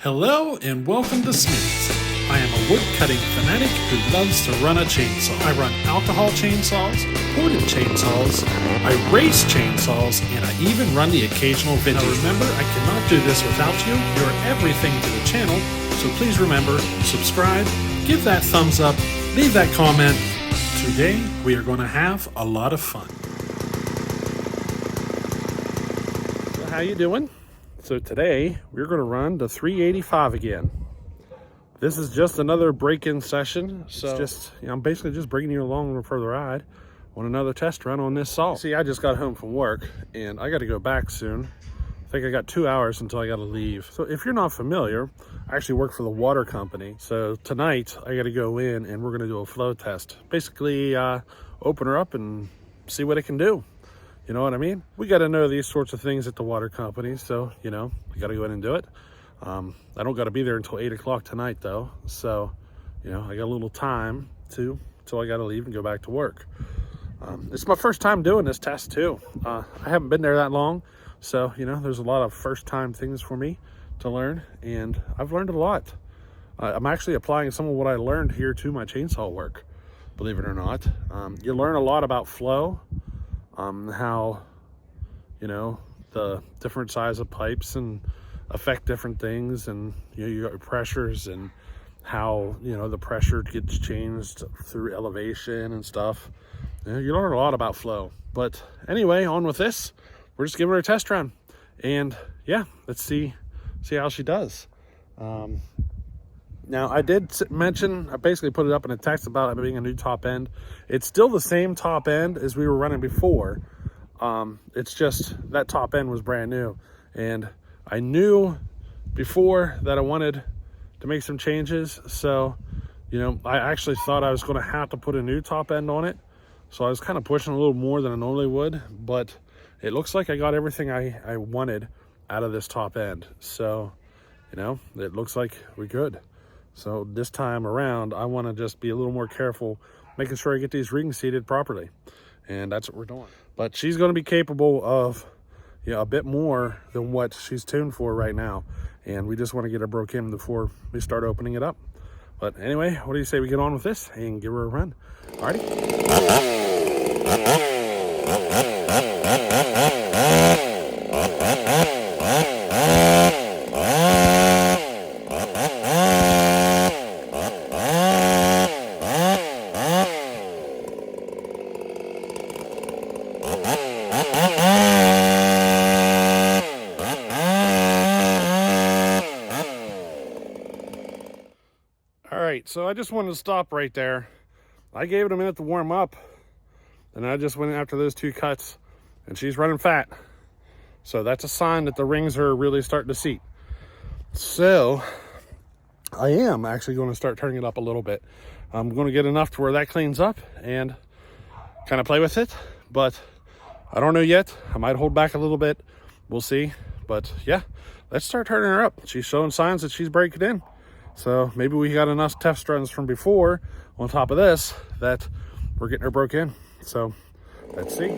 Hello and welcome to Smitty's. I am a wood cutting fanatic who loves to run a chainsaw. I run alcohol chainsaws, ported chainsaws, I race chainsaws, and I even run the occasional vintage. Now remember, I cannot do this without you. You're everything to the channel, so please remember, subscribe, give that thumbs up, leave that comment. Today, we are going to have a lot of fun. So how you doing? So today, we're going to run the 385 again. This is just another break-in session. So I'm basically just bringing you along for the ride on another test run on this saw. See, I just got home from work and I got to go back soon. I think I got 2 hours until I got to leave. So if you're not familiar, I actually work for the water company. So tonight I got to go in and we're going to do a flow test. Basically, open her up and see what it can do. You know what I mean? We got to know these sorts of things at the water company. So, we got to go in and do it. I don't got to be there until 8 o'clock tonight though. So, I got a little time till I got to leave and go back to work. It's my first time doing this test too. I haven't been there that long. So, there's a lot of first time things for me to learn, and I've learned a lot. I'm actually applying some of what I learned here to my chainsaw work, believe it or not. You learn a lot about flow, how, the different size of pipes and affect different things, and you got your pressures and how, the pressure gets changed through elevation and stuff. You learn a lot about flow. But anyway, on with this. We're just giving her a test run, and yeah, let's see how she does. Now I did mention, I basically put it up in a text about it being a new top end. It's still the same top end as we were running before. It's just that top end was brand new, and I knew before that I wanted to make some changes. So, I actually thought I was going to have to put a new top end on it. So I was kind of pushing a little more than I normally would, but it looks like I got everything I wanted out of this top end. So, it looks like we're good. So this time around, I want to just be a little more careful, making sure I get these rings seated properly. And that's what we're doing. But she's going to be capable of a bit more than what she's tuned for right now. And we just want to get her broke in before we start opening it up. But anyway, what do you say we get on with this and give her a run? Alrighty. So I just wanted to stop right there. I gave it a minute to warm up, and I just went after those 2 cuts, and she's running fat. So that's a sign that the rings are really starting to seat. So I am actually going to start turning it up a little bit. I'm going to get enough to where that cleans up and kind of play with it, but I don't know yet. I might hold back a little bit. We'll see. But yeah, let's start turning her up. She's showing signs that she's breaking in. So maybe we got enough test runs from before on top of this that we're getting her broke in. So let's see.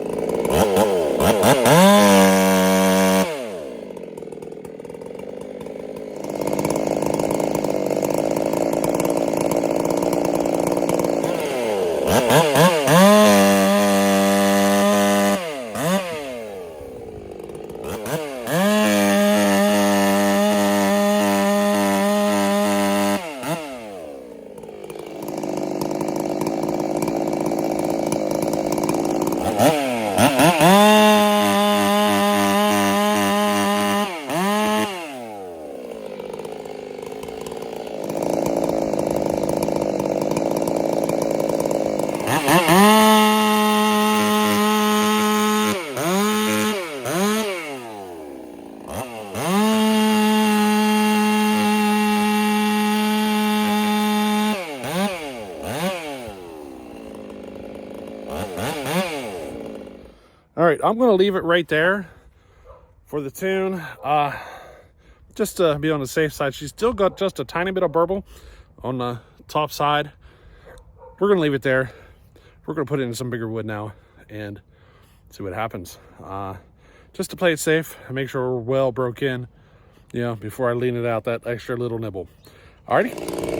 All right, I'm going to leave it right there for the tune. Just to be on the safe side, she's still got just a tiny bit of burble on the top side. We're going to leave it there. We're going to put it in some bigger wood now and see what happens. Just to play it safe and make sure we're well broke in. Yeah, before I lean it out, that extra little nibble. Alrighty.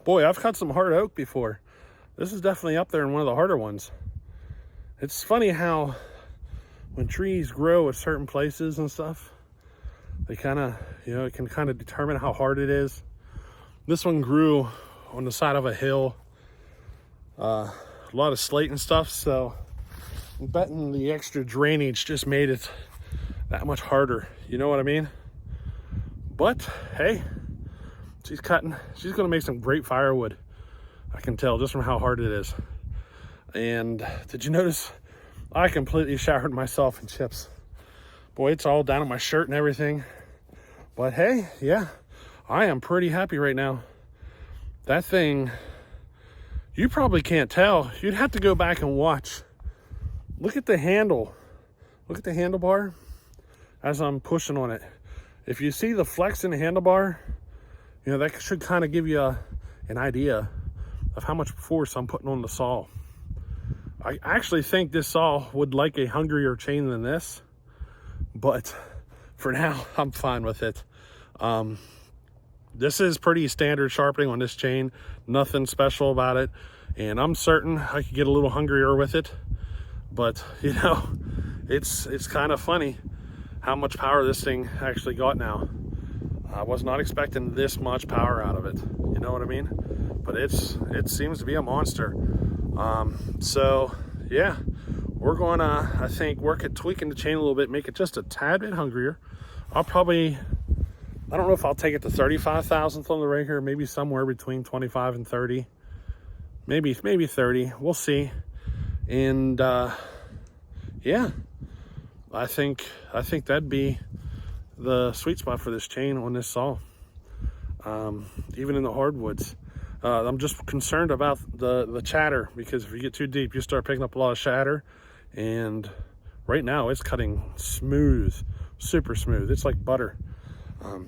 Boy, I've cut some hard oak before. This is definitely up there in one of the harder ones. It's funny how when trees grow at certain places and stuff, they kind of, it can kind of determine how hard it is. This one grew on the side of a hill, a lot of slate and stuff, so I'm betting the extra drainage just made it that much harder. You know what I mean? But hey, she's gonna make some great firewood. I can tell just from how hard it is. And did you notice I completely showered myself in chips? Boy, it's all down on my shirt and everything. But hey, yeah, I am pretty happy right now. That thing, you probably can't tell. You'd have to go back and watch. Look at the handle. Look at the handlebar as I'm pushing on it. If you see the flex in the handlebar, that should kind of give you an idea of how much force I'm putting on the saw. I actually think this saw would like a hungrier chain than this, but for now, I'm fine with it. This is pretty standard sharpening on this chain, nothing special about it, and I'm certain I could get a little hungrier with it, but it's kind of funny how much power this thing actually got now. I was not expecting this much power out of it. You know what I mean? But it seems to be a monster. So yeah, we're gonna, I think, work at tweaking the chain a little bit, make it just a tad bit hungrier. I don't know if I'll take it to 35 thousandths on the rig here, maybe somewhere between 25 and 30, maybe 30. We'll see. And yeah, I think that'd be the sweet spot for this chain on this saw. Even in the hardwoods, I'm just concerned about the chatter, because if you get too deep, you start picking up a lot of chatter. And right now it's cutting smooth, super smooth. It's like butter.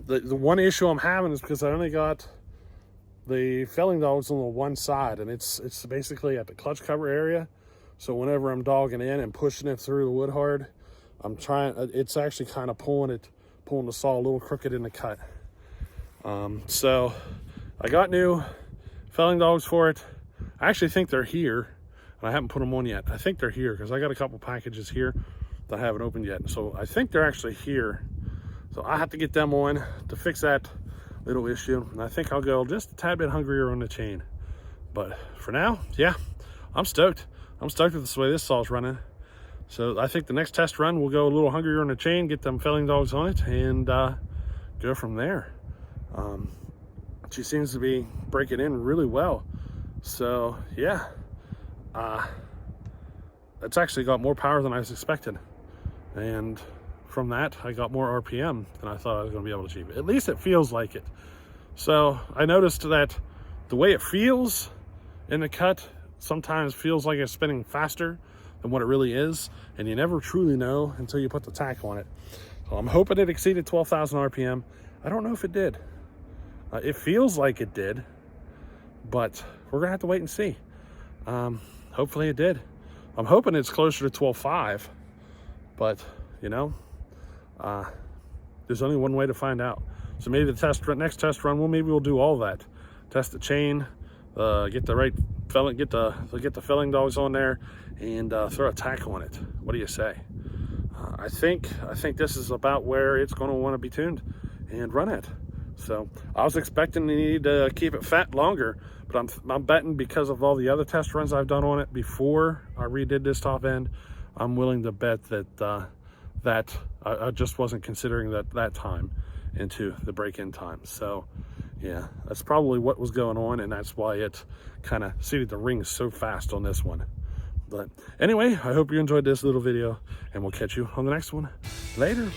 The one issue I'm having is because I only got the felling dogs on the one side, and it's basically at the clutch cover area. So whenever I'm dogging in and pushing it through the wood hard, it's actually kind of pulling the saw a little crooked in the cut. So I got new felling dogs for it. I actually think they're here, and I haven't put them on yet. I think they're here because I got a couple packages here that I haven't opened yet. So I think they're actually here. So I have to get them on to fix that little issue. And I think I'll go just a tad bit hungrier on the chain. But for now, yeah, I'm stoked. I'm stoked with the way this saw's running. So I think the next test run, we'll go a little hungrier on the chain, get them felling dogs on it, and go from there. She seems to be breaking in really well. So yeah, it's actually got more power than I was expecting. And from that, I got more RPM than I thought I was going to be able to achieve. At least it feels like it. So I noticed that the way it feels in the cut sometimes feels like it's spinning faster than what it really is, and you never truly know until you put the tack on it. So I'm hoping it exceeded 12,000 RPM. I don't know if it did. It feels like it did, but we're gonna have to wait and see. Hopefully it did. I'm hoping it's closer to 12.5, but you know, there's only one way to find out. So maybe the next test run, maybe we'll do all that. Test the chain, get the right felling, get the felling dogs on there, and throw a tack on it. What do you say? I think this is about where it's going to want to be tuned and run at. So I was expecting to need to keep it fat longer, but I'm betting, because of all the other test runs I've done on it before I redid this top end, I'm willing to bet that that I just wasn't considering that time into the break-in time. So yeah, that's probably what was going on, and that's why it kind of seated the rings so fast on this one. But anyway, I hope you enjoyed this little video, and we'll catch you on the next one. Later.